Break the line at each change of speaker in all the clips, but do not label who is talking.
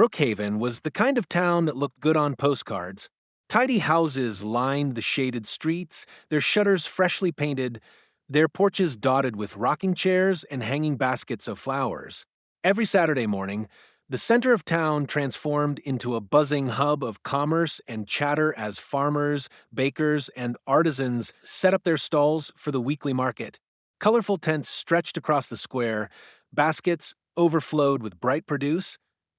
Brookhaven was the kind of town that looked good on postcards. Tidy houses lined the shaded streets, their shutters freshly painted, their porches dotted with rocking chairs and hanging baskets of flowers. Every Saturday morning, the center of town transformed into a buzzing hub of commerce and chatter as farmers, bakers, and artisans set up their stalls for the weekly market. Colorful tents stretched across the square, baskets overflowed with bright produce,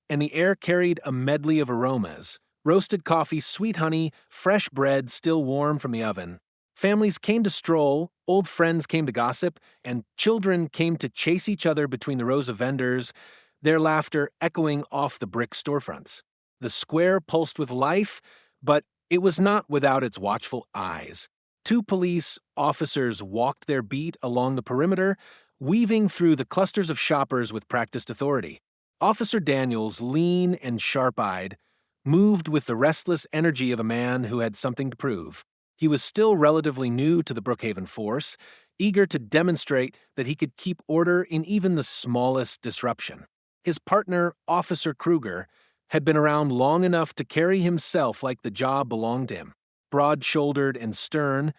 and the air carried a medley of aromas: roasted coffee, sweet honey, fresh bread still warm from the oven. Families came to stroll, old friends came to gossip, and children came to chase each other between the rows of vendors, their laughter echoing off the brick storefronts. The square pulsed with life, but it was not without its watchful eyes. Two police officers walked their beat along the perimeter, weaving through the clusters of shoppers with practiced authority. Officer Daniels, lean and sharp-eyed, moved with the restless energy of a man who had something to prove. He was still relatively new to the Brookhaven force, eager to demonstrate that he could keep order in even the smallest disruption. His partner, Officer Kruger, had been around long enough to carry himself like the job belonged to him. Broad-shouldered and stern,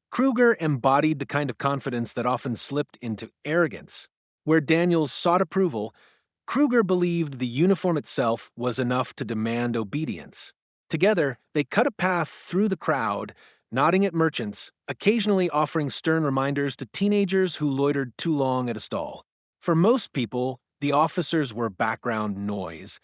Kruger embodied the kind of confidence that often slipped into arrogance. Where Daniels sought approval, Kruger believed the uniform itself was enough to demand obedience. Together, they cut a path through the crowd, nodding at merchants, occasionally offering stern reminders to teenagers who loitered too long at a stall. For most people, the officers were background noise,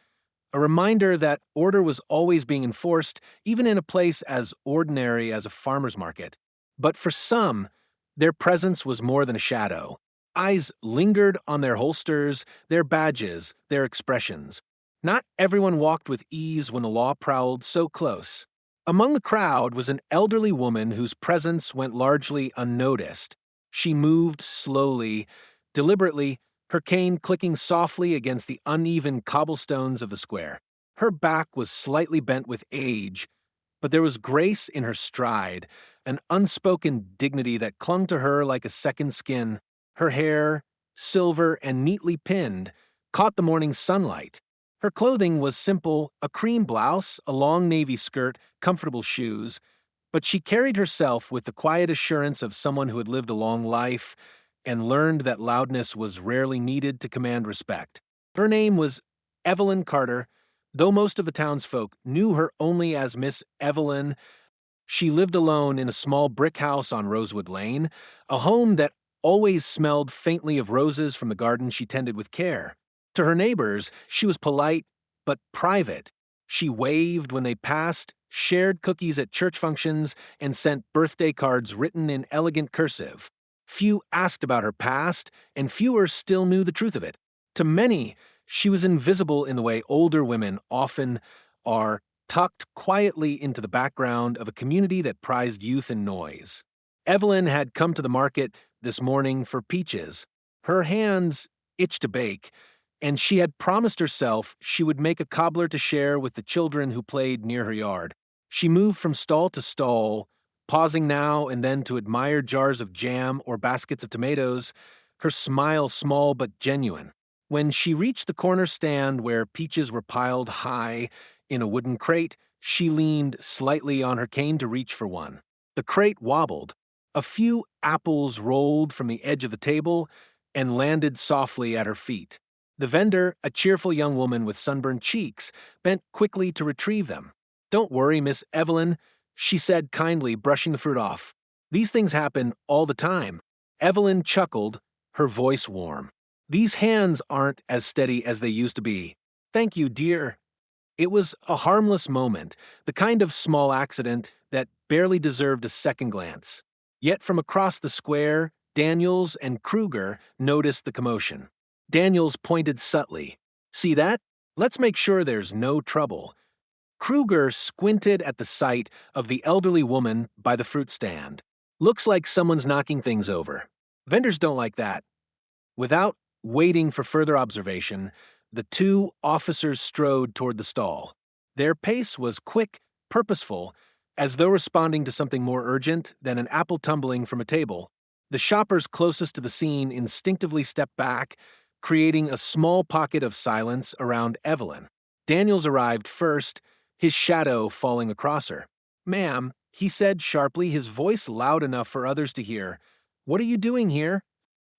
a reminder that order was always being enforced, even in a place as ordinary as a farmer's market. But for some, their presence was more than a shadow. Eyes lingered on their holsters, their badges, their expressions. Not everyone walked with ease when the law prowled so close. Among the crowd was an elderly woman whose presence went largely unnoticed. She moved slowly, deliberately, her cane clicking softly against the uneven cobblestones of the square. Her back was slightly bent with age, but there was grace in her stride, an unspoken dignity that clung to her like a second skin. Her hair, silver and neatly pinned, caught the morning sunlight. Her clothing was simple: a cream blouse, a long navy skirt, comfortable shoes, but she carried herself with the quiet assurance of someone who had lived a long life and learned that loudness was rarely needed to command respect. Her name was Evelyn Carter, though most of the townsfolk knew her only as Miss Evelyn. She lived alone in a small brick house on Rosewood Lane, a home that always smelled faintly of roses from the garden she tended with care. To her neighbors, she was polite but private. She waved when they passed, shared cookies at church functions, and sent birthday cards written in elegant cursive. Few asked about her past, and fewer still knew the truth of it. To many, she was invisible in the way older women often are, tucked quietly into the background of a community that prized youth and noise. Evelyn had come to the market this morning for peaches. Her hands itched to bake, and she had promised herself she would make a cobbler to share with the children who played near her yard. She moved from stall to stall, pausing now and then to admire jars of jam or baskets of tomatoes, her smile small but genuine. When she reached the corner stand where peaches were piled high in a wooden crate, she leaned slightly on her cane to reach for one. The crate wobbled. A few apples rolled from the edge of the table and landed softly at her feet. The vendor, a cheerful young woman with sunburned cheeks, bent quickly to retrieve them. "Don't worry, Miss Evelyn," she said kindly, brushing the fruit off. "These things happen all the time." Evelyn chuckled, her voice warm. "These hands aren't as steady as they used to be. Thank you, dear." It was a harmless moment, the kind of small accident that barely deserved a second glance. Yet from across the square, Daniels and Kruger noticed the commotion. Daniels pointed subtly. "See that? Let's make sure there's no trouble." Kruger squinted at the sight of the elderly woman by the fruit stand. "Looks like someone's knocking things over. Vendors don't like that." Without waiting for further observation, the two officers strode toward the stall. Their pace was quick, purposeful, as though responding to something more urgent than an apple tumbling from a table. The shoppers closest to the scene instinctively stepped back, creating a small pocket of silence around Evelyn. Daniels arrived first, his shadow falling across her. "Ma'am," he said sharply, his voice loud enough for others to hear. "What are you doing here?"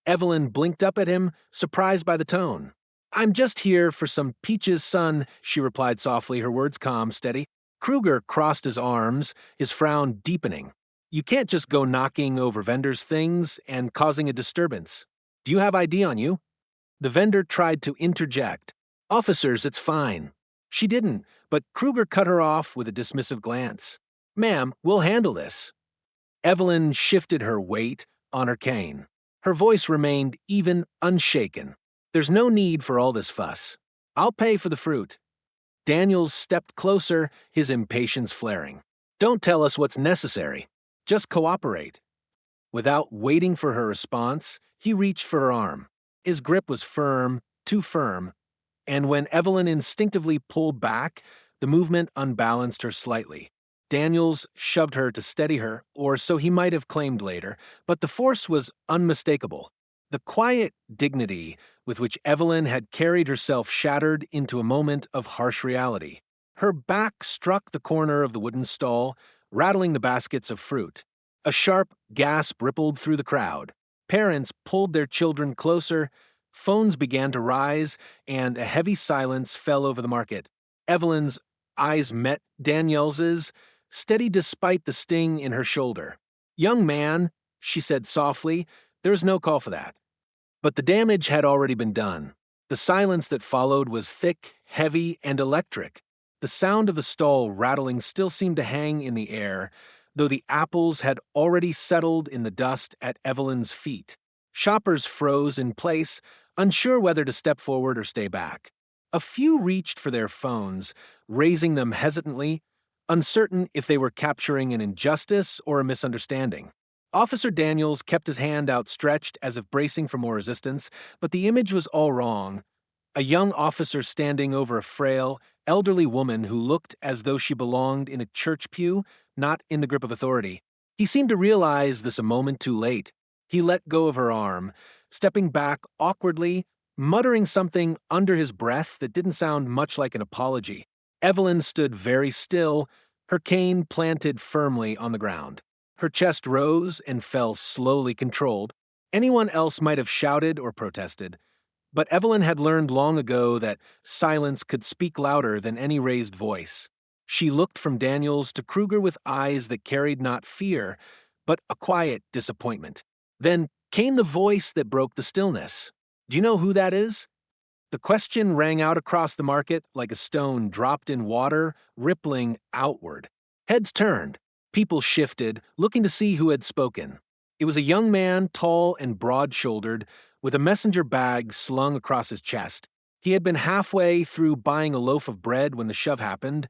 Evelyn blinked up at him, surprised by the tone. "I'm just here for some peaches, son," she replied softly, her words calm, steady. Kruger crossed his arms, his frown deepening. "You can't just go knocking over vendors' things and causing a disturbance. Do you have ID on you?" The vendor tried to interject. "Officers, it's fine." She didn't, but Kruger cut her off with a dismissive glance. "Ma'am, we'll handle this." Evelyn shifted her weight on her cane. Her voice remained even, unshaken. "There's no need for all this fuss. I'll pay for the fruit." Daniels stepped closer, his impatience flaring. "Don't tell us what's necessary. Just cooperate." Without waiting for her response, he reached for her arm. His grip was firm, too firm, and when Evelyn instinctively pulled back, the movement unbalanced her slightly. Daniels shoved her to steady her, or so he might have claimed later, but the force was unmistakable. The quiet dignity with which Evelyn had carried herself shattered into a moment of harsh reality. Her back struck the corner of the wooden stall, rattling the baskets of fruit. A sharp gasp rippled through the crowd. Parents pulled their children closer, phones began to rise, and a heavy silence fell over the market. Evelyn's eyes met Danielle's, steady despite the sting in her shoulder. "Young man," she said softly, "there is no call for that." But the damage had already been done. The silence that followed was thick, heavy, and electric. The sound of the stall rattling still seemed to hang in the air, though the apples had already settled in the dust at Evelyn's feet. Shoppers froze in place, unsure whether to step forward or stay back. A few reached for their phones, raising them hesitantly, uncertain if they were capturing an injustice or a misunderstanding. Officer Daniels kept his hand outstretched as if bracing for more resistance, but the image was all wrong. A young officer standing over a frail, elderly woman who looked as though she belonged in a church pew, not in the grip of authority. He seemed to realize this a moment too late. He let go of her arm, stepping back awkwardly, muttering something under his breath that didn't sound much like an apology. Evelyn stood very still, her cane planted firmly on the ground. Her chest rose and fell slowly, controlled. Anyone else might have shouted or protested, but Evelyn had learned long ago that silence could speak louder than any raised voice. She looked from Daniels to Kruger with eyes that carried not fear, but a quiet disappointment. Then came the voice that broke the stillness. "Do you know who that is?" The question rang out across the market like a stone dropped in water, rippling outward. Heads turned. People shifted, looking to see who had spoken. It was a young man, tall and broad-shouldered, with a messenger bag slung across his chest. He had been halfway through buying a loaf of bread when the shove happened,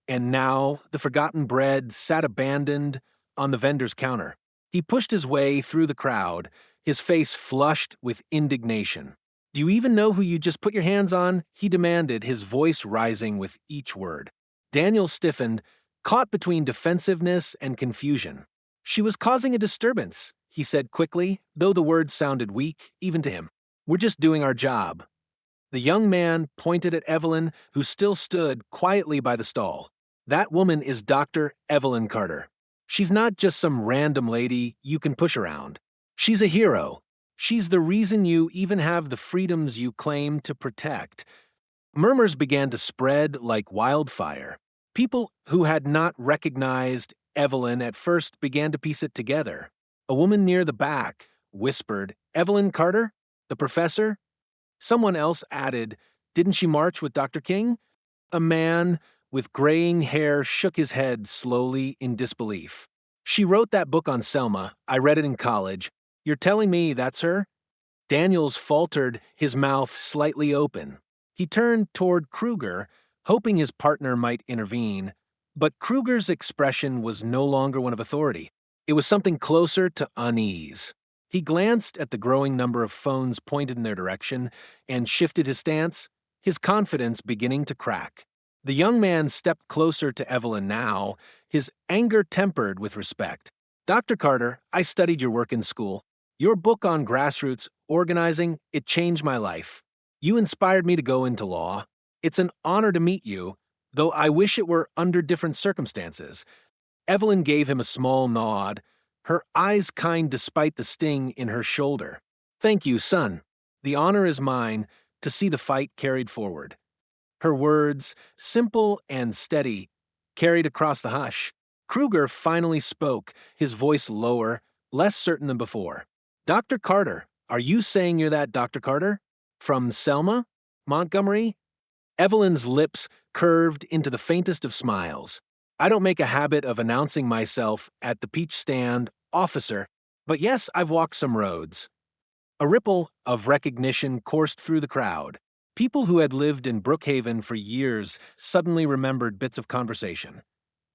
and now the forgotten bread sat abandoned on the vendor's counter. He pushed his way through the crowd, his face flushed with indignation. "Do you even know who you just put your hands on?" he demanded, his voice rising with each word. Daniel stiffened, caught between defensiveness and confusion. "She was causing a disturbance," he said quickly, though the words sounded weak, even to him. "We're just doing our job." The young man pointed at Evelyn, who still stood quietly by the stall. "That woman is Dr. Evelyn Carter. She's not just some random lady you can push around. She's a hero. She's the reason you even have the freedoms you claim to protect." Murmurs began to spread like wildfire. People who had not recognized Evelyn at first began to piece it together. A woman near the back whispered, "Evelyn Carter? The professor?" Someone else added, "Didn't she march with Dr. King?" A man with graying hair shook his head slowly in disbelief. "She wrote that book on Selma. I read it in college. You're telling me that's her?" Daniels faltered, his mouth slightly open. He turned toward Kruger, hoping his partner might intervene, but Kruger's expression was no longer one of authority. It was something closer to unease. He glanced at the growing number of phones pointed in their direction and shifted his stance, his confidence beginning to crack. The young man stepped closer to Evelyn now, his anger tempered with respect. "Dr. Carter, I studied your work in school. Your book on grassroots organizing, it changed my life. You inspired me to go into law. It's an honor to meet you, though I wish it were under different circumstances. Evelyn gave him a small nod, her eyes kind despite the sting in her shoulder. Thank you, son. The honor is mine to see the fight carried forward. Her words, simple and steady, carried across the hush. Kruger finally spoke, his voice lower, less certain than before. Dr. Carter, are you saying you're that Dr. Carter? From Selma? Montgomery? Evelyn's lips curved into the faintest of smiles. I don't make a habit of announcing myself at the peach stand, officer, but yes, I've walked some roads. A ripple of recognition coursed through the crowd. People who had lived in Brookhaven for years suddenly remembered bits of conversation.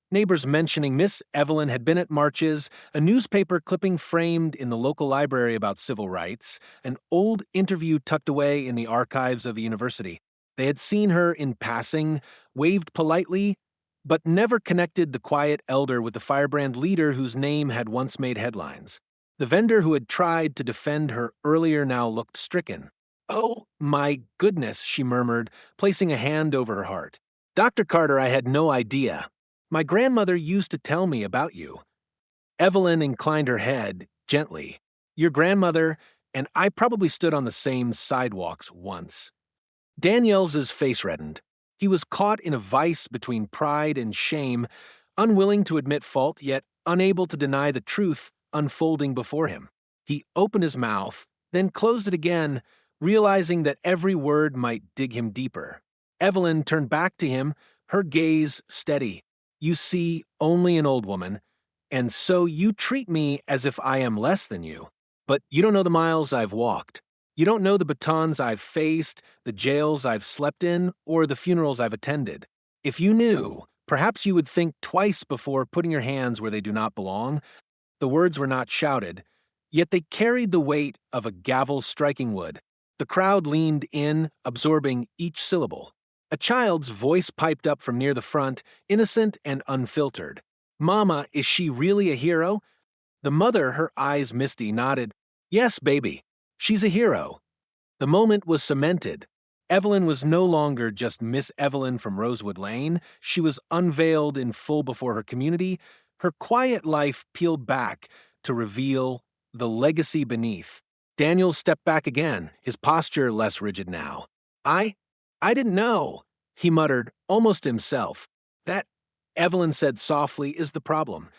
Neighbors mentioning Miss Evelyn had been at marches, a newspaper clipping framed in the local library about civil rights, an old interview tucked away in the archives of the university. They had seen her in passing, waved politely, but never connected the quiet elder with the firebrand leader whose name had once made headlines. The vendor who had tried to defend her earlier now looked stricken. Oh, my goodness, she murmured, placing a hand over her heart. Dr. Carter, I had no idea. My grandmother used to tell me about you. Evelyn inclined her head, gently. Your grandmother and I probably stood on the same sidewalks once. Daniel's face reddened. He was caught in a vice between pride and shame, unwilling to admit fault, yet unable to deny the truth unfolding before him. He opened his mouth, then closed it again, realizing that every word might dig him deeper. Evelyn turned back to him, her gaze steady. You see only an old woman, and so you treat me as if I am less than you. But you don't know the miles I've walked. You don't know the batons I've faced, the jails I've slept in, or the funerals I've attended. If you knew, perhaps you would think twice before putting your hands where they do not belong. The words were not shouted, yet they carried the weight of a gavel striking wood. The crowd leaned in, absorbing each syllable. A child's voice piped up from near the front, innocent and unfiltered. Mama, is she really a hero? The mother, her eyes misty, nodded. Yes, baby. She's a hero. The moment was cemented. Evelyn was no longer just Miss Evelyn from Rosewood Lane. She was unveiled in full before her community, her quiet life peeled back to reveal the legacy beneath. Daniel stepped back again, his posture less rigid now. I didn't know, he muttered, almost to himself. That, Evelyn said softly, is the problem.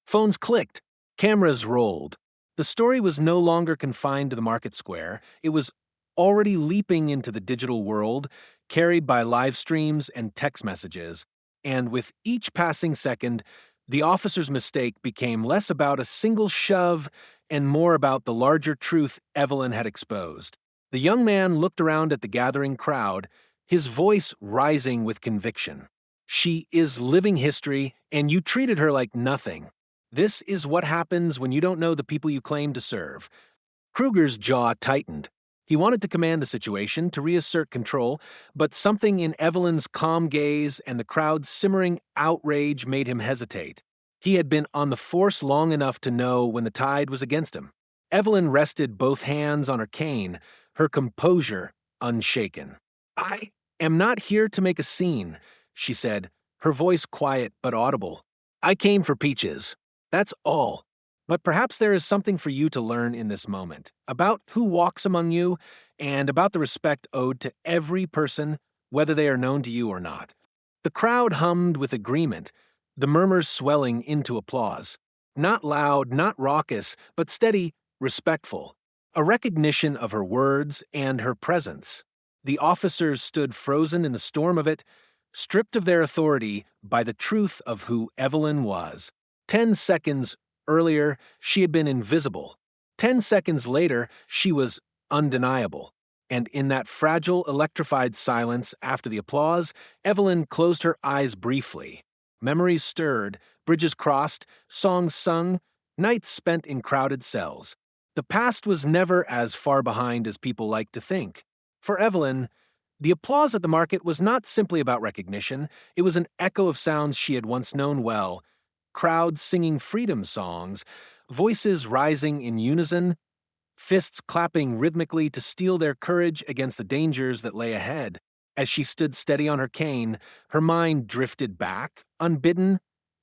Phones clicked. Cameras rolled. The story was no longer confined to the market square. It was already leaping into the digital world, carried by live streams and text messages. And with each passing second, the officer's mistake became less about a single shove and more about the larger truth Evelyn had exposed. The young man looked around at the gathering crowd, his voice rising with conviction. She is living history, and you treated her like nothing. This is what happens when you don't know the people you claim to serve. Kruger's jaw tightened. He wanted to command the situation, to reassert control, but something in Evelyn's calm gaze and the crowd's simmering outrage made him hesitate. He had been on the force long enough to know when the tide was against him. Evelyn rested both hands on her cane, her composure unshaken. I am not here to make a scene, she said, her voice quiet but audible. I came for peaches. That's all. But perhaps there is something for you to learn in this moment, about who walks among you, and about the respect owed to every person, whether they are known to you or not. The crowd hummed with agreement, the murmurs swelling into applause. Not loud, not raucous, but steady, respectful. A recognition of her words and her presence. The officers stood frozen in the storm of it, stripped of their authority by the truth of who Evelyn was. 10 seconds earlier, she had been invisible. 10 seconds later, she was undeniable. And in that fragile, electrified silence after the applause, Evelyn closed her eyes briefly. Memories stirred, bridges crossed, songs sung, nights spent in crowded cells. The past was never as far behind as people like to think. For Evelyn, the applause at the market was not simply about recognition. It was an echo of sounds she had once known well. Crowds singing freedom songs, voices rising in unison, fists clapping rhythmically to steel their courage against the dangers that lay ahead. As she stood steady on her cane, her mind drifted back, unbidden,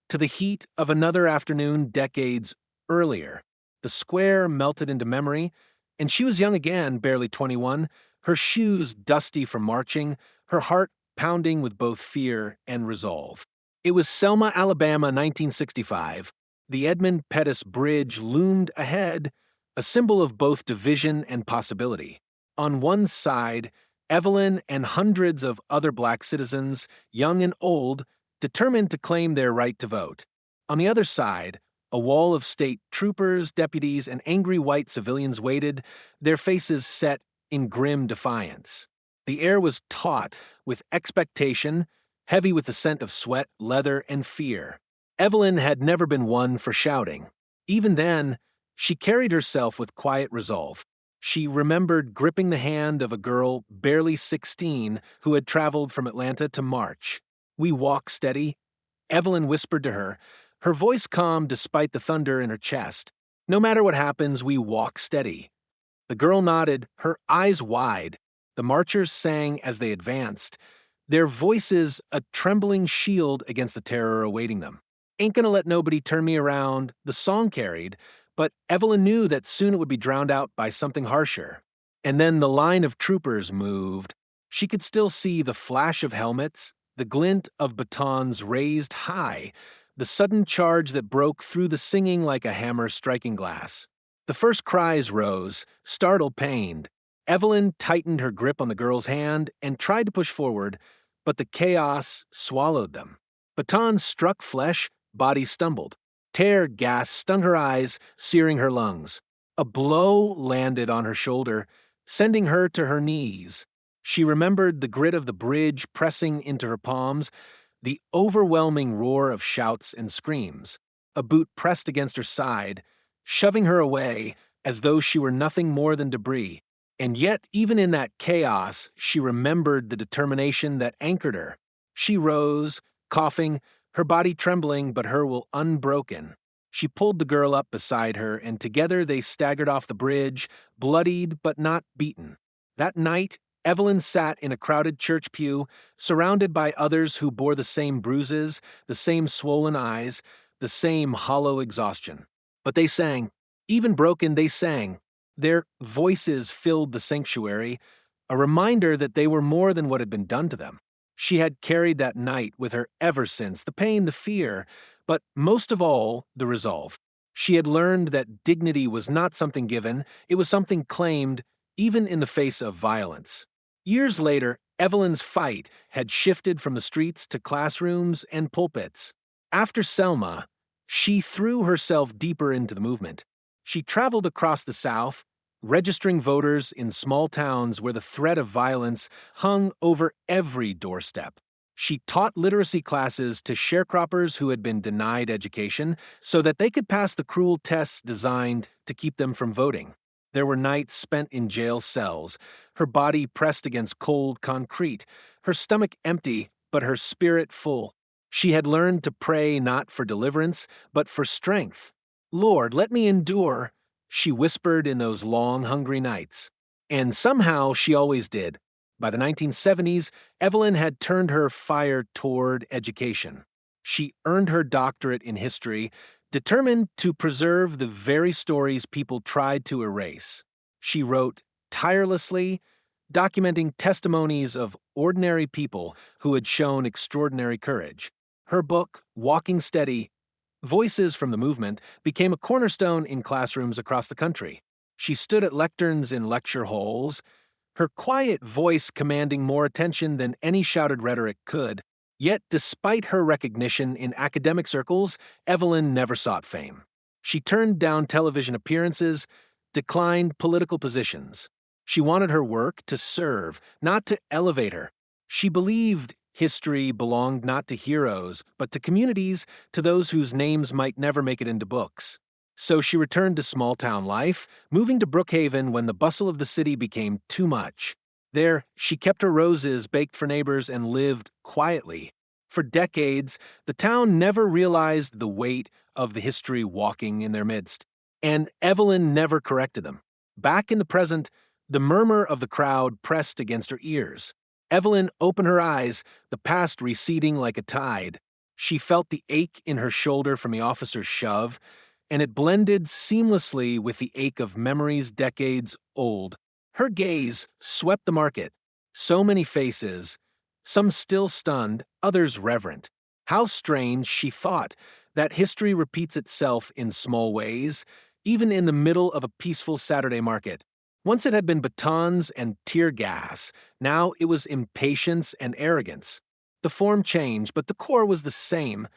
to the heat of another afternoon decades earlier. The square melted into memory, and she was young again, barely 21, her shoes dusty from marching, her heart pounding with both fear and resolve. It was Selma, Alabama, 1965. The Edmund Pettus Bridge loomed ahead, a symbol of both division and possibility. On one side, Evelyn and hundreds of other black citizens, young and old, determined to claim their right to vote. On the other side, a wall of state troopers, deputies, and angry white civilians waited, their faces set in grim defiance. The air was taut with expectation, heavy with the scent of sweat, leather, and fear. Evelyn had never been one for shouting. Even then, she carried herself with quiet resolve. She remembered gripping the hand of a girl barely 16 who had traveled from Atlanta to march. "We walk steady," Evelyn whispered to her, her voice calm despite the thunder in her chest. "No matter what happens, we walk steady." The girl nodded, her eyes wide. The marchers sang as they advanced, their voices a trembling shield against the terror awaiting them. "Ain't gonna let nobody turn me around," the song carried, but Evelyn knew that soon it would be drowned out by something harsher. And then the line of troopers moved. She could still see the flash of helmets, the glint of batons raised high, the sudden charge that broke through the singing like a hammer striking glass. The first cries rose, startled, pained. Evelyn tightened her grip on the girl's hand and tried to push forward, but the chaos swallowed them. Batons struck flesh, bodies stumbled. Tear gas stung her eyes, searing her lungs. A blow landed on her shoulder, sending her to her knees. She remembered the grit of the bridge pressing into her palms, the overwhelming roar of shouts and screams. A boot pressed against her side, shoving her away as though she were nothing more than debris. And yet, even in that chaos, she remembered the determination that anchored her. She rose, coughing, her body trembling but her will unbroken. She pulled the girl up beside her, and together they staggered off the bridge, bloodied but not beaten. That night, Evelyn sat in a crowded church pew, surrounded by others who bore the same bruises, the same swollen eyes, the same hollow exhaustion. But they sang. Even broken, they sang. Their voices filled the sanctuary, a reminder that they were more than what had been done to them. She had carried that night with her ever since, the pain, the fear, but most of all, the resolve. She had learned that dignity was not something given, it was something claimed, even in the face of violence. Years later, Evelyn's fight had shifted from the streets to classrooms and pulpits. After Selma, she threw herself deeper into the movement. She traveled across the South, registering voters in small towns where the threat of violence hung over every doorstep. She taught literacy classes to sharecroppers who had been denied education so that they could pass the cruel tests designed to keep them from voting. There were nights spent in jail cells, her body pressed against cold concrete, her stomach empty, but her spirit full. She had learned to pray not for deliverance, but for strength. "Lord, let me endure," she whispered in those long, hungry nights. And somehow she always did. By the 1970s, Evelyn had turned her fire toward education. She earned her doctorate in history, determined to preserve the very stories people tried to erase. She wrote tirelessly, documenting testimonies of ordinary people who had shown extraordinary courage. Her book, Walking Steady, Voices from the Movement, became a cornerstone in classrooms across the country. She stood at lecterns in lecture halls, her quiet voice commanding more attention than any shouted rhetoric could. Yet, despite her recognition in academic circles, Evelyn never sought fame. She turned down television appearances, declined political positions. She wanted her work to serve, not to elevate her. She believed history belonged not to heroes, but to communities, to those whose names might never make it into books. So she returned to small-town life, moving to Brookhaven when the bustle of the city became too much. There, she kept her roses baked for neighbors and lived quietly. For decades, the town never realized the weight of the history walking in their midst, and Evelyn never corrected them. Back in the present, the murmur of the crowd pressed against her ears. Evelyn opened her eyes, the past receding like a tide. She felt the ache in her shoulder from the officer's shove, and it blended seamlessly with the ache of memories decades old. Her gaze swept the market. So many faces, some still stunned, others reverent. How strange, she thought, that history repeats itself in small ways, even in the middle of a peaceful Saturday market. Once it had been batons and tear gas, now it was impatience and arrogance. The form changed, but the core was the same,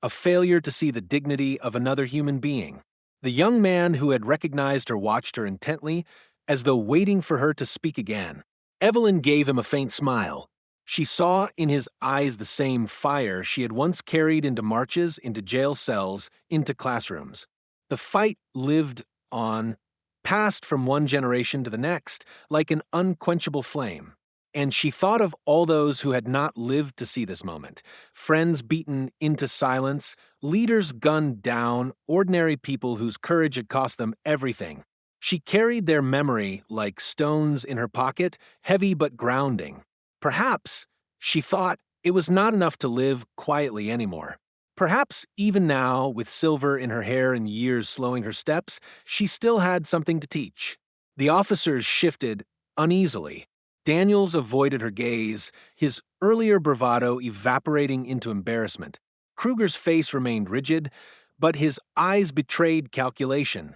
a failure to see the dignity of another human being. The young man who had recognized her watched her intently, as though waiting for her to speak again. Evelyn gave him a faint smile. She saw in his eyes the same fire she had once carried into marches, into jail cells, into classrooms. The fight lived on, passed from one generation to the next, like an unquenchable flame. And she thought of all those who had not lived to see this moment, friends beaten into silence, leaders gunned down, ordinary people whose courage had cost them everything. She carried their memory like stones in her pocket, heavy but grounding. Perhaps, she thought, it was not enough to live quietly anymore. Perhaps even now, with silver in her hair and years slowing her steps, she still had something to teach. The officers shifted uneasily. Daniels avoided her gaze, his earlier bravado evaporating into embarrassment. Kruger's face remained rigid, but his eyes betrayed calculation.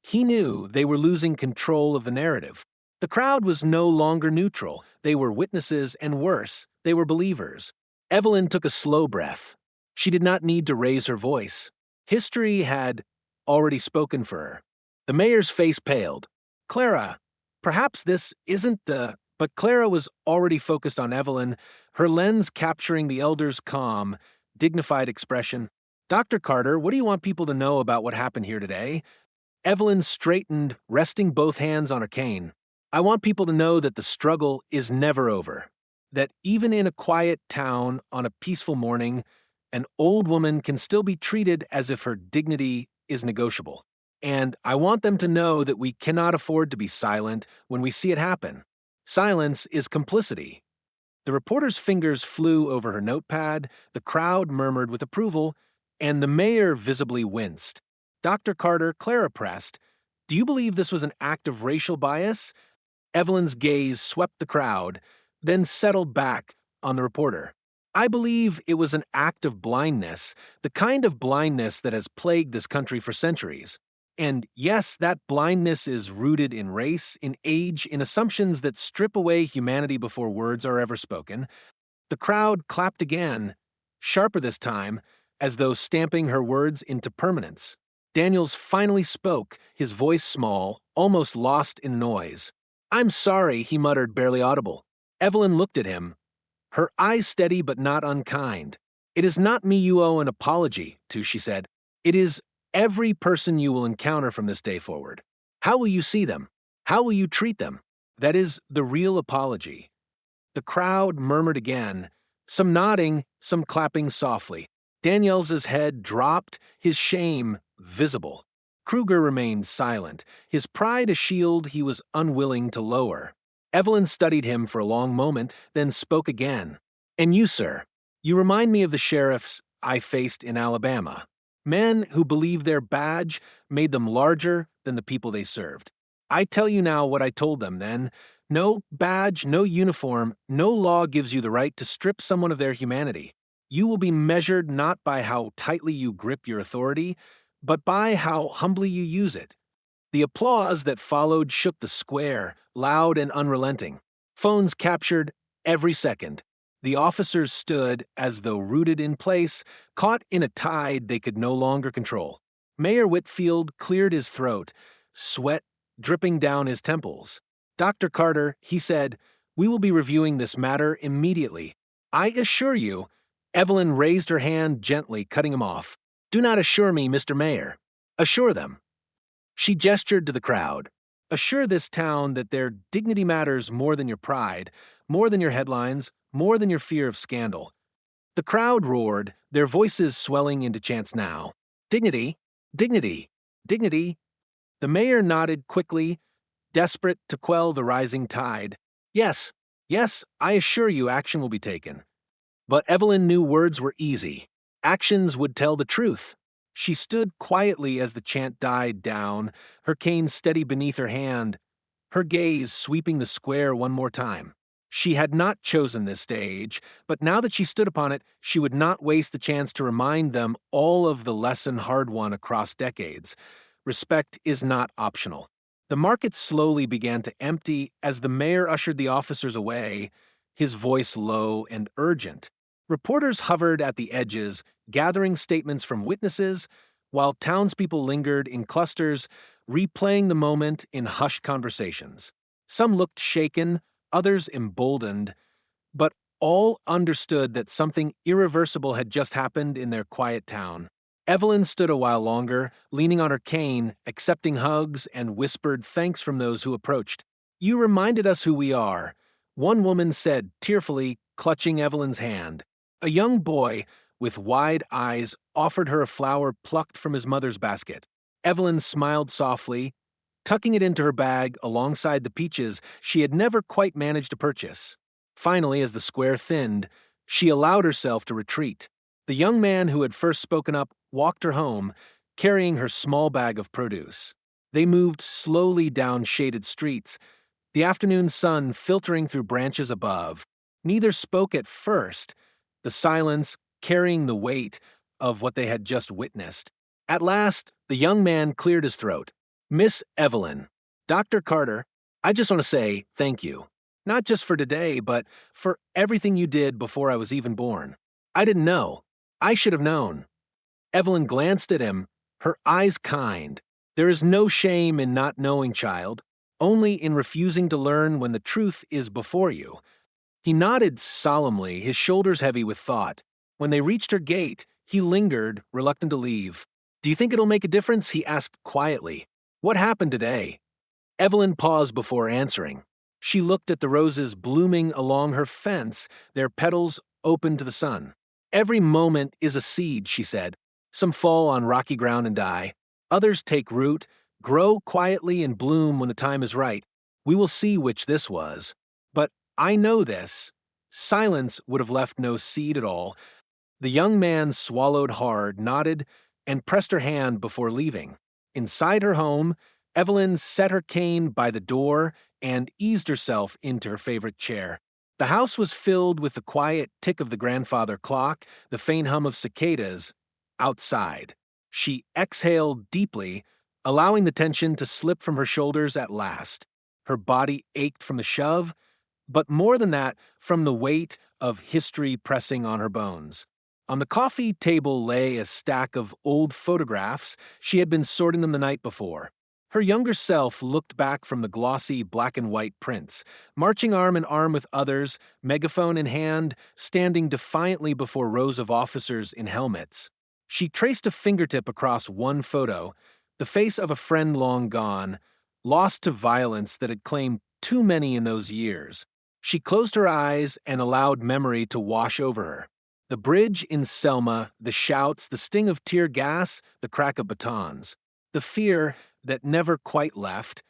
He knew they were losing control of the narrative. The crowd was no longer neutral. They were witnesses, and worse, they were believers. Evelyn took a slow breath. She did not need to raise her voice. History had already spoken for her. The mayor's face paled. Clara, perhaps this isn't the... But Clara was already focused on Evelyn, her lens capturing the elder's calm, dignified expression. Dr. Carter, what do you want people to know about what happened here today? Evelyn straightened, resting both hands on her cane. I want people to know that the struggle is never over. That even in a quiet town on a peaceful morning, an old woman can still be treated as if her dignity is negotiable. And I want them to know that we cannot afford to be silent when we see it happen. Silence is complicity. The reporter's fingers flew over her notepad, the crowd murmured with approval, and the mayor visibly winced. Dr. Carter, Clara pressed, do you believe this was an act of racial bias? Evelyn's gaze swept the crowd, then settled back on the reporter. I believe it was an act of blindness, the kind of blindness that has plagued this country for centuries. And yes, that blindness is rooted in race, in age, in assumptions that strip away humanity before words are ever spoken. The crowd clapped again, sharper this time, as though stamping her words into permanence. Daniels finally spoke, his voice small, almost lost in noise. I'm sorry, he muttered, barely audible. Evelyn looked at him, her eyes steady but not unkind. It is not me you owe an apology to, she said. It is every person you will encounter from this day forward. How will you see them? How will you treat them? That is the real apology. The crowd murmured again, some nodding, some clapping softly. Daniels's head dropped, his shame visible. Kruger remained silent, his pride a shield he was unwilling to lower. Evelyn studied him for a long moment, then spoke again. And you, sir, you remind me of the sheriffs I faced in Alabama. Men who believed their badge made them larger than the people they served. I tell you now what I told them then. No badge, no uniform, no law gives you the right to strip someone of their humanity. You will be measured not by how tightly you grip your authority, but by how humbly you use it. The applause that followed shook the square, loud and unrelenting. Phones captured every second. The officers stood as though rooted in place, caught in a tide they could no longer control. Mayor Whitfield cleared his throat, sweat dripping down his temples. Dr. Carter, he said, we will be reviewing this matter immediately. I assure you, Evelyn raised her hand gently, cutting him off. Do not assure me, Mr. Mayor. Assure them. She gestured to the crowd. Assure this town that their dignity matters more than your pride, more than your headlines, more than your fear of scandal. The crowd roared, their voices swelling into chants now. Dignity, dignity, dignity. The mayor nodded quickly, desperate to quell the rising tide. Yes, Yes, I assure you action will be taken. But Evelyn knew words were easy. Actions would tell the truth. She stood quietly as the chant died down, her cane steady beneath her hand, her gaze sweeping the square one more time. She had not chosen this stage, but now that she stood upon it, she would not waste the chance to remind them all of the lesson hard won across decades. Respect is not optional. The market slowly began to empty as the mayor ushered the officers away, his voice low and urgent. Reporters hovered at the edges, gathering statements from witnesses, while townspeople lingered in clusters, replaying the moment in hushed conversations. Some looked shaken, others emboldened, but all understood that something irreversible had just happened in their quiet town. Evelyn stood a while longer, leaning on her cane, accepting hugs and whispered thanks from those who approached. "You reminded us who we are," one woman said tearfully, clutching Evelyn's hand. A young boy with wide eyes offered her a flower plucked from his mother's basket. Evelyn smiled softly, tucking it into her bag alongside the peaches she had never quite managed to purchase. Finally, as the square thinned, she allowed herself to retreat. The young man who had first spoken up walked her home, carrying her small bag of produce. They moved slowly down shaded streets, the afternoon sun filtering through branches above. Neither spoke at first, the silence carrying the weight of what they had just witnessed. At last, the young man cleared his throat. "Miss Evelyn, Dr. Carter, I just want to say thank you. Not just for today, but for everything you did before I was even born. I didn't know. I should have known." Evelyn glanced at him, her eyes kind. "There is no shame in not knowing, child, only in refusing to learn when the truth is before you." He nodded solemnly, his shoulders heavy with thought. When they reached her gate, he lingered, reluctant to leave. "Do you think it'll make a difference?" he asked quietly. "What happened today?" Evelyn paused before answering. She looked at the roses blooming along her fence, their petals open to the sun. "Every moment is a seed," she said. "Some fall on rocky ground and die. Others take root, grow quietly and bloom when the time is right. We will see which this was. But I know this. Silence would have left no seed at all." The young man swallowed hard, nodded, and pressed her hand before leaving. Inside her home, Evelyn set her cane by the door and eased herself into her favorite chair. The house was filled with the quiet tick of the grandfather clock, the faint hum of cicadas outside. She exhaled deeply, allowing the tension to slip from her shoulders at last. Her body ached from the shove, but more than that, from the weight of history pressing on her bones. On the coffee table lay a stack of old photographs. She had been sorting them the night before. Her younger self looked back from the glossy black and white prints, marching arm in arm with others, megaphone in hand, standing defiantly before rows of officers in helmets. She traced a fingertip across one photo, the face of a friend long gone, lost to violence that had claimed too many in those years. She closed her eyes and allowed memory to wash over her. The bridge in Selma, the shouts, the sting of tear gas, the crack of batons. The fear that never quite left,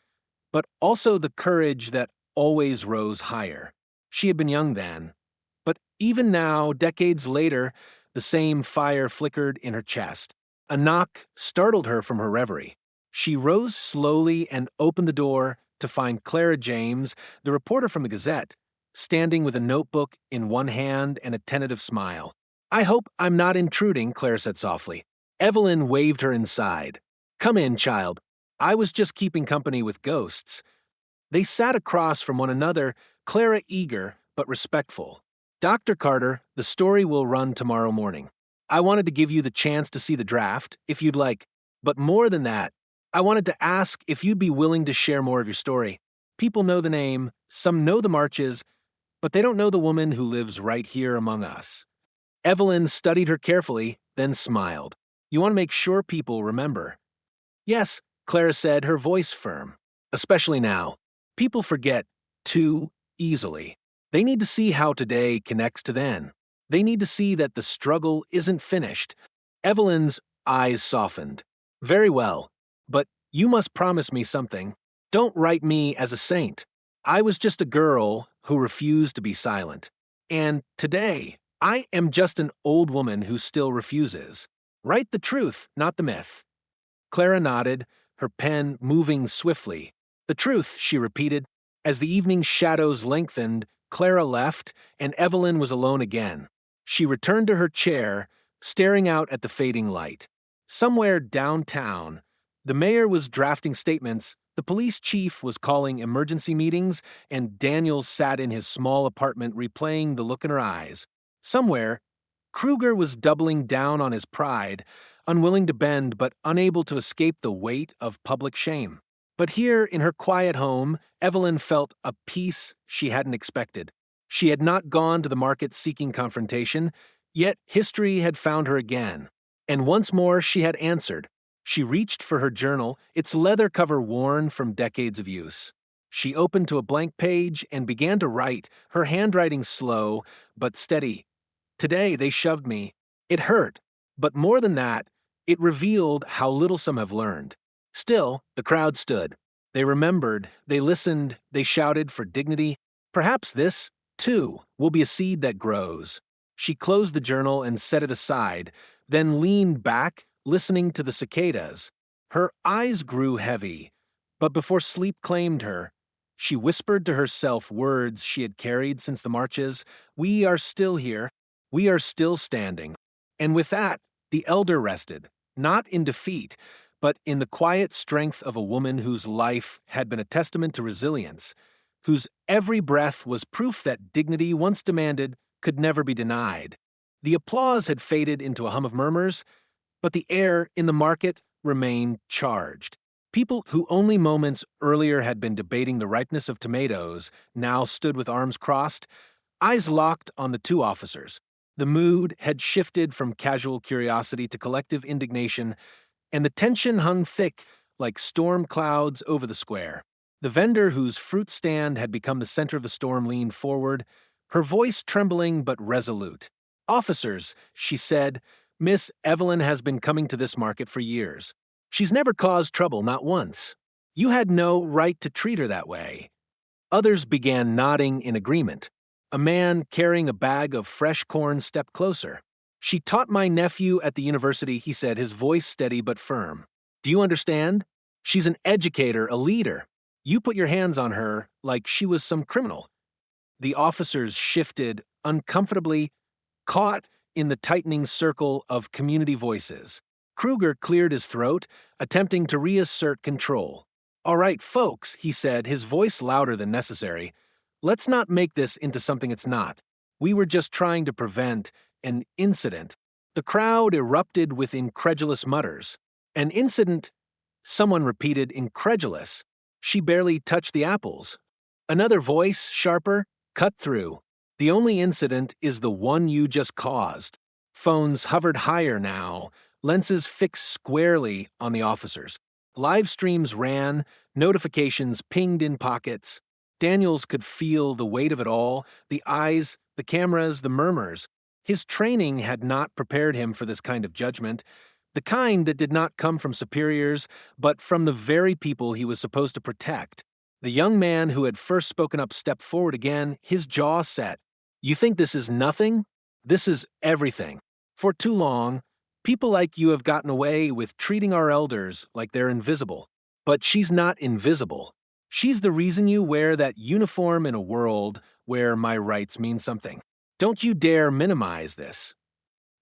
but also the courage that always rose higher. She had been young then, but even now, decades later, the same fire flickered in her chest. A knock startled her from her reverie. She rose slowly and opened the door to find Clara James, the reporter from the Gazette, standing with a notebook in one hand and a tentative smile. "I hope I'm not intruding," Clara said softly. Evelyn waved her inside. "Come in, child. I was just keeping company with ghosts." They sat across from one another, Clara eager but respectful. "Dr. Carter, the story will run tomorrow morning. I wanted to give you the chance to see the draft, if you'd like. But more than that, I wanted to ask if you'd be willing to share more of your story. People know the name, some know the marches, but they don't know the woman who lives right here among us." Evelyn studied her carefully, then smiled. "You want to make sure people remember." "Yes," Clara said, her voice firm. "Especially now. People forget too easily. They need to see how today connects to then. They need to see that the struggle isn't finished." Evelyn's eyes softened. "Very well, but you must promise me something. Don't write me as a saint. I was just a girl, who refused to be silent. And today, I am just an old woman who still refuses. Write the truth, not the myth. Clara nodded, her pen moving swiftly. The truth, she repeated. As the evening shadows lengthened, Clara left, and Evelyn was alone again. She returned to her chair, staring out at the fading light. Somewhere downtown, the mayor was drafting statements, the police chief was calling emergency meetings, and Daniel sat in his small apartment replaying the look in her eyes. Somewhere, Kruger was doubling down on his pride, unwilling to bend but unable to escape the weight of public shame. But here, in her quiet home, Evelyn felt a peace she hadn't expected. She had not gone to the market seeking confrontation, yet history had found her again. And once more she had answered. She reached for her journal, its leather cover worn from decades of use. She opened to a blank page and began to write, her handwriting slow but steady. Today they shoved me. It hurt, but more than that, it revealed how little some have learned. Still, the crowd stood. They remembered, they listened, they shouted for dignity. Perhaps this, too, will be a seed that grows. She closed the journal and set it aside, then leaned back, listening to the cicadas. Her eyes grew heavy, but before sleep claimed her, she whispered to herself words she had carried since the marches. We are still here. We are still standing. And with that, the elder rested, not in defeat, but in the quiet strength of a woman whose life had been a testament to resilience, whose every breath was proof that dignity once demanded could never be denied. The applause had faded into a hum of murmurs, but the air in the market remained charged. People who only moments earlier had been debating the ripeness of tomatoes now stood with arms crossed, eyes locked on the two officers. The mood had shifted from casual curiosity to collective indignation, and the tension hung thick like storm clouds over the square. The vendor whose fruit stand had become the center of the storm leaned forward, her voice trembling but resolute. Officers, she said, Miss Evelyn has been coming to this market for years. She's never caused trouble, not once. You had no right to treat her that way. Others began nodding in agreement. A man carrying a bag of fresh corn stepped closer. She taught my nephew at the university, he said, his voice steady but firm. Do you understand? She's an educator, a leader. You put your hands on her like she was some criminal. The officers shifted uncomfortably, caught in the tightening circle of community voices. Kruger cleared his throat, attempting to reassert control. All right, folks, he said, his voice louder than necessary. Let's not make this into something it's not. We were just trying to prevent an incident. The crowd erupted with incredulous mutters. An incident? Someone repeated, incredulous. She barely touched the apples. Another voice, sharper, cut through. The only incident is the one you just caused. Phones hovered higher now, lenses fixed squarely on the officers. Live streams ran, notifications pinged in pockets. Daniels could feel the weight of it all, the eyes, the cameras, the murmurs. His training had not prepared him for this kind of judgment, the kind that did not come from superiors, but from the very people he was supposed to protect. The young man who had first spoken up stepped forward again, his jaw set. You think this is nothing? This is everything. For too long, people like you have gotten away with treating our elders like they're invisible. But she's not invisible. She's the reason you wear that uniform in a world where my rights mean something. Don't you dare minimize this.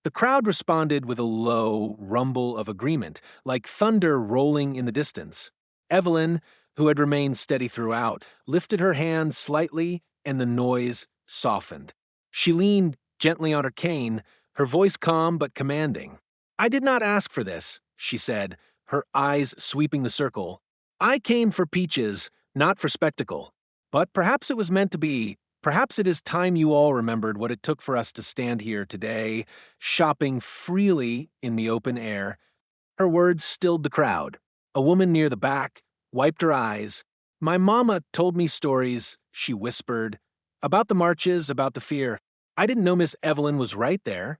The crowd responded with a low rumble of agreement, like thunder rolling in the distance. Evelyn, who had remained steady throughout, lifted her hand slightly, and the noise softened. She leaned gently on her cane, her voice calm but commanding. I did not ask for this, she said, her eyes sweeping the circle. I came for peaches, not for spectacle. But perhaps it was meant to be. Perhaps it is time you all remembered what it took for us to stand here today, shopping freely in the open air. Her words stilled the crowd. A woman near the back wiped her eyes. My mama told me stories, she whispered, about the marches, about the fear. I didn't know Miss Evelyn was right there.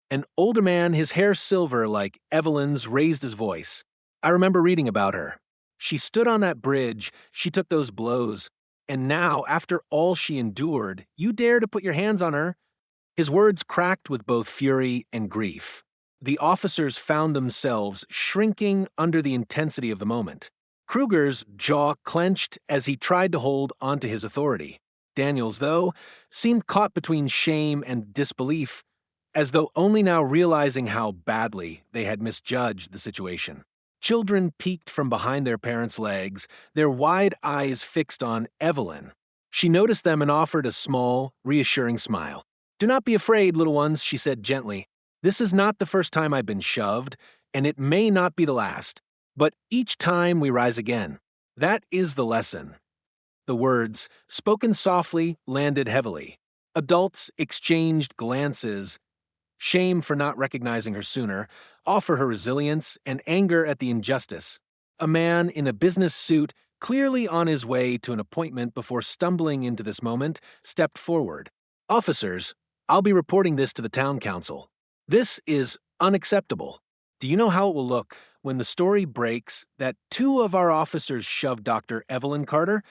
An older man, his hair silver like Evelyn's, raised his voice. I remember reading about her. She stood on that bridge, she took those blows, And now, after all she endured, you dare to put your hands on her? His words cracked with both fury and grief. The officers found themselves shrinking under the intensity of the moment. Kruger's jaw clenched as he tried to hold onto his authority. Daniels, though, seemed caught between shame and disbelief, as though only now realizing how badly they had misjudged the situation. Children peeked from behind their parents' legs, their wide eyes fixed on Evelyn. She noticed them and offered a small, reassuring smile. "Do not be afraid, little ones," she said gently. "This is not the first time I've been shoved, and it may not be the last. But each time we rise again. That is the lesson." The words, spoken softly, landed heavily. Adults exchanged glances, shame for not recognizing her sooner, awe for her resilience, and anger at the injustice. A man in a business suit, clearly on his way to an appointment before stumbling into this moment, stepped forward. "Officers, I'll be reporting this to the town council. This is unacceptable. Do you know how it will look when the story breaks that two of our officers shoved Dr. Evelyn Carter?"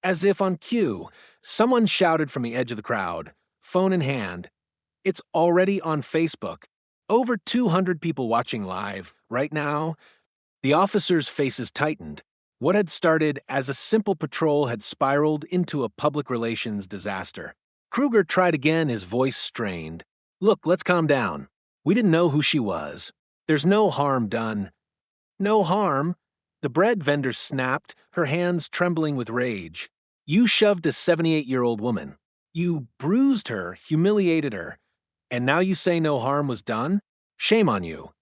As if on cue, someone shouted from the edge of the crowd, phone in hand, "It's already on Facebook. Over 200 people watching live right now." The officers' faces tightened. What had started as a simple patrol had spiraled into a public relations disaster. Kruger tried again, his voice strained. "Look, let's calm down. We didn't know who she was. There's no harm done." "No harm?" The bread vendor snapped, her hands trembling with rage. "You shoved a 78-year-old woman. You bruised her, humiliated her. And now you say no harm was done? Shame on you."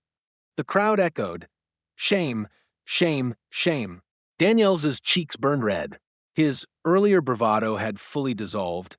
The crowd echoed, "Shame, shame, shame." Daniels's cheeks burned red. His earlier bravado had fully dissolved,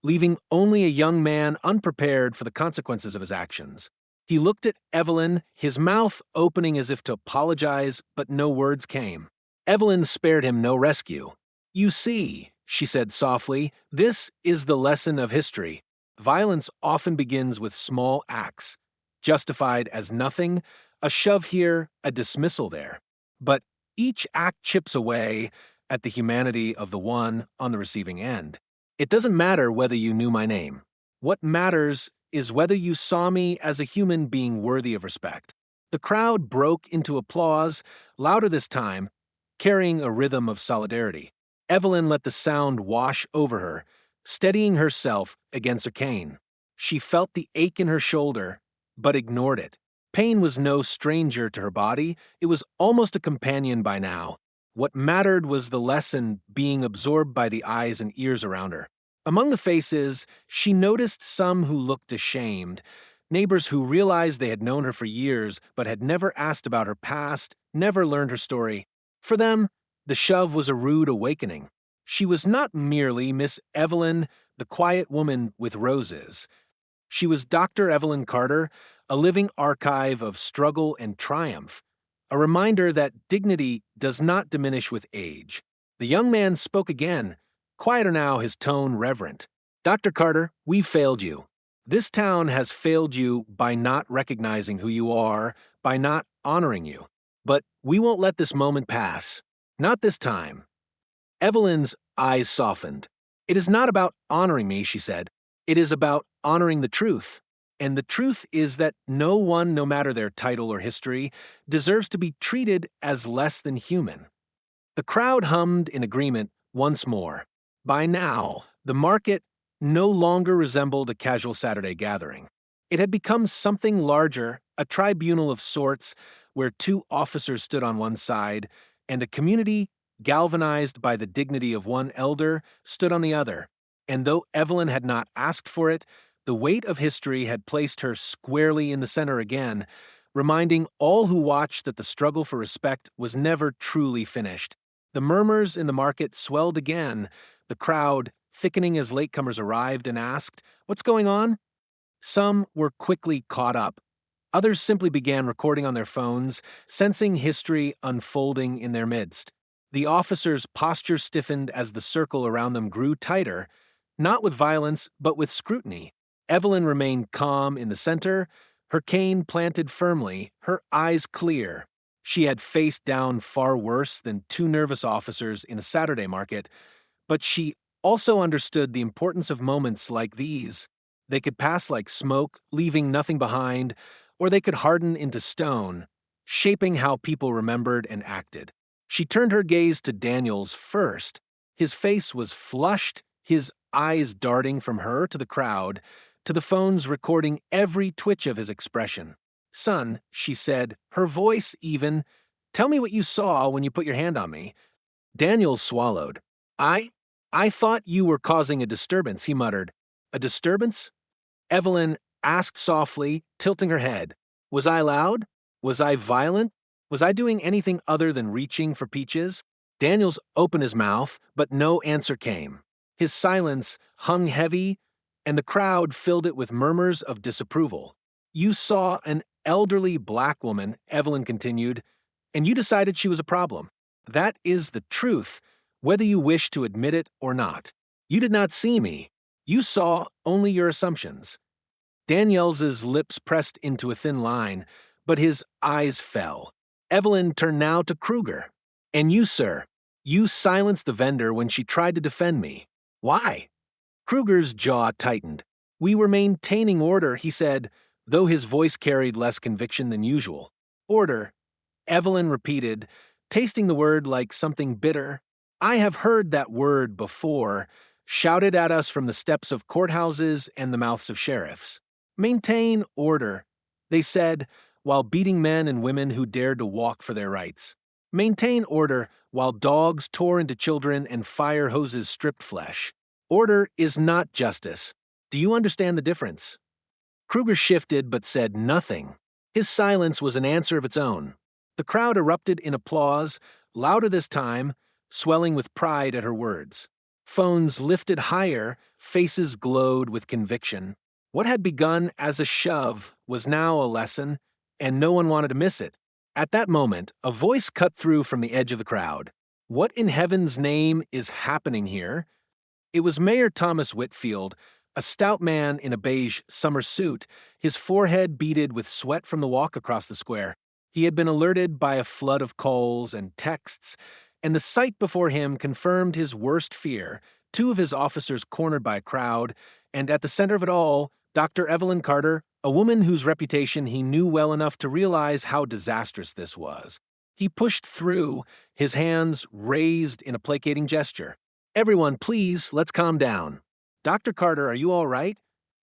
leaving only a young man unprepared for the consequences of his actions. He looked at Evelyn, his mouth opening as if to apologize, but no words came. Evelyn spared him no rescue. "You see," she said softly, "this is the lesson of history. Violence often begins with small acts, justified as nothing, a shove here, a dismissal there. But each act chips away at the humanity of the one on the receiving end. It doesn't matter whether you knew my name. What matters is whether you saw me as a human being worthy of respect." The crowd broke into applause, louder this time, carrying a rhythm of solidarity. Evelyn let the sound wash over her, steadying herself against a cane. She felt the ache in her shoulder, but ignored it. Pain was no stranger to her body, it was almost a companion by now. What mattered was the lesson being absorbed by the eyes and ears around her. Among the faces, she noticed some who looked ashamed, neighbors who realized they had known her for years but had never asked about her past, never learned her story. For them, the shove was a rude awakening. She was not merely Miss Evelyn, the quiet woman with roses. She was Dr. Evelyn Carter, a living archive of struggle and triumph, a reminder that dignity does not diminish with age. The young man spoke again, quieter now, his tone reverent. "Dr. Carter, we've failed you. This town has failed you by not recognizing who you are, by not honoring you. But we won't let this moment pass. Not this time." Evelyn's eyes softened. "It is not about honoring me," she said. "It is about honoring the truth. And the truth is that no one, no matter their title or history, deserves to be treated as less than human." The crowd hummed in agreement once more. By now, the market no longer resembled a casual Saturday gathering. It had become something larger, a tribunal of sorts, where two officers stood on one side, and a community, galvanized by the dignity of one elder, stood on the other. And though Evelyn had not asked for it, the weight of history had placed her squarely in the center again, reminding all who watched that the struggle for respect was never truly finished. The murmurs in the market swelled again, the crowd thickening as latecomers arrived and asked, "What's going on?" Some were quickly caught up. Others simply began recording on their phones, sensing history unfolding in their midst. The officers' posture stiffened as the circle around them grew tighter, not with violence, but with scrutiny. Evelyn remained calm in the center, her cane planted firmly, her eyes clear. She had faced down far worse than two nervous officers in a Saturday market, But she also understood the importance of moments like these. They could pass like smoke, leaving nothing behind, or they could harden into stone, shaping how people remembered and acted. She turned her gaze to Daniels first. His face was flushed, his eyes darting from her to the crowd, to the phones recording every twitch of his expression. "Son," she said, her voice even, "tell me what you saw when you put your hand on me." Daniels swallowed. I I thought you were causing a disturbance," he muttered. "A disturbance?" Evelyn asked softly, tilting her head. "Was I loud? Was I violent? Was I doing anything other than reaching for peaches?" Daniels opened his mouth, but no answer came. His silence hung heavy, and the crowd filled it with murmurs of disapproval. "You saw an elderly black woman," Evelyn continued, "and you decided she was a problem. That is the truth, whether you wish to admit it or not. You did not see me. You saw only your assumptions." Daniels's lips pressed into a thin line, but his eyes fell. Evelyn turned now to Kruger. "And you, sir, you silenced the vendor when she tried to defend me. Why?" Kruger's jaw tightened. "We were maintaining order," he said, though his voice carried less conviction than usual. "Order," Evelyn repeated, tasting the word like something bitter. "I have heard that word before, shouted at us from the steps of courthouses and the mouths of sheriffs. Maintain order," they said, while beating men and women who dared to walk for their rights. Maintain order while dogs tore into children and fire hoses stripped flesh. Order is not justice. Do you understand the difference? Kruger shifted but said nothing. His silence was an answer of its own. The crowd erupted in applause, louder this time, swelling with pride at her words. Phones lifted higher, faces glowed with conviction. What had begun as a shove was now a lesson, and no one wanted to miss it. At that moment, a voice cut through from the edge of the crowd. "What in heaven's name is happening here?" It was Mayor Thomas Whitfield, a stout man in a beige summer suit, his forehead beaded with sweat from the walk across the square. He had been alerted by a flood of calls and texts, and the sight before him confirmed his worst fear: two of his officers cornered by a crowd, and at the center of it all, Dr. Evelyn Carter, a woman whose reputation he knew well enough to realize how disastrous this was. He pushed through, his hands raised in a placating gesture. "Everyone, please, let's calm down. Dr. Carter, are you all right?"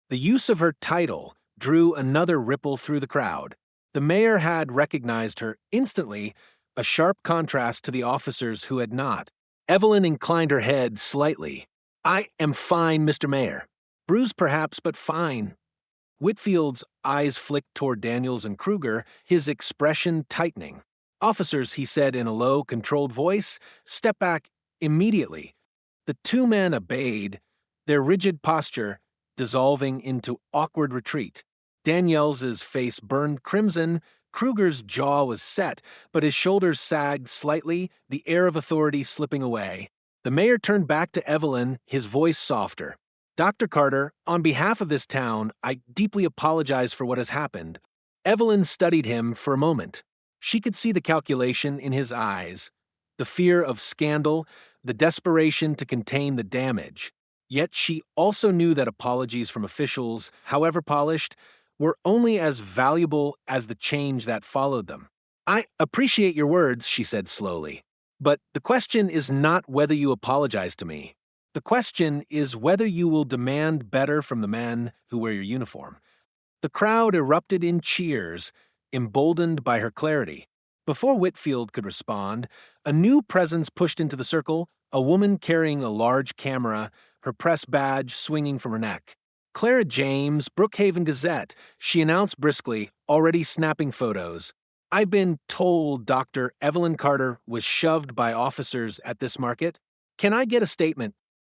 The use of her title drew another ripple through the crowd. The mayor had recognized her instantly, a sharp contrast to the officers who had not. Evelyn inclined her head slightly. "I am fine, Mr. Mayor. Bruised perhaps, but fine." Whitfield's eyes flicked toward Daniels and Kruger, his expression tightening. "Officers," he said in a low, controlled voice, "step back immediately." The two men obeyed, their rigid posture dissolving into awkward retreat. Daniels's face burned crimson, Kruger's jaw was set, but his shoulders sagged slightly, the air of authority slipping away. The mayor turned back to Evelyn, his voice softer. "Dr. Carter, on behalf of this town, I deeply apologize for what has happened." Evelyn studied him for a moment. She could see the calculation in his eyes, the fear of scandal, the desperation to contain the damage. Yet she also knew that apologies from officials, however polished, were only as valuable as the change that followed them. "I appreciate your words," she said slowly. "But the question is not whether you apologize to me. The question is whether you will demand better from the men who wear your uniform." The crowd erupted in cheers, emboldened by her clarity. Before Whitfield could respond, a new presence pushed into the circle, a woman carrying a large camera, her press badge swinging from her neck. "Clara James, Brookhaven Gazette," she announced briskly, already snapping photos. "I've been told Dr. Evelyn Carter was shoved by officers at this market. Can I get a statement,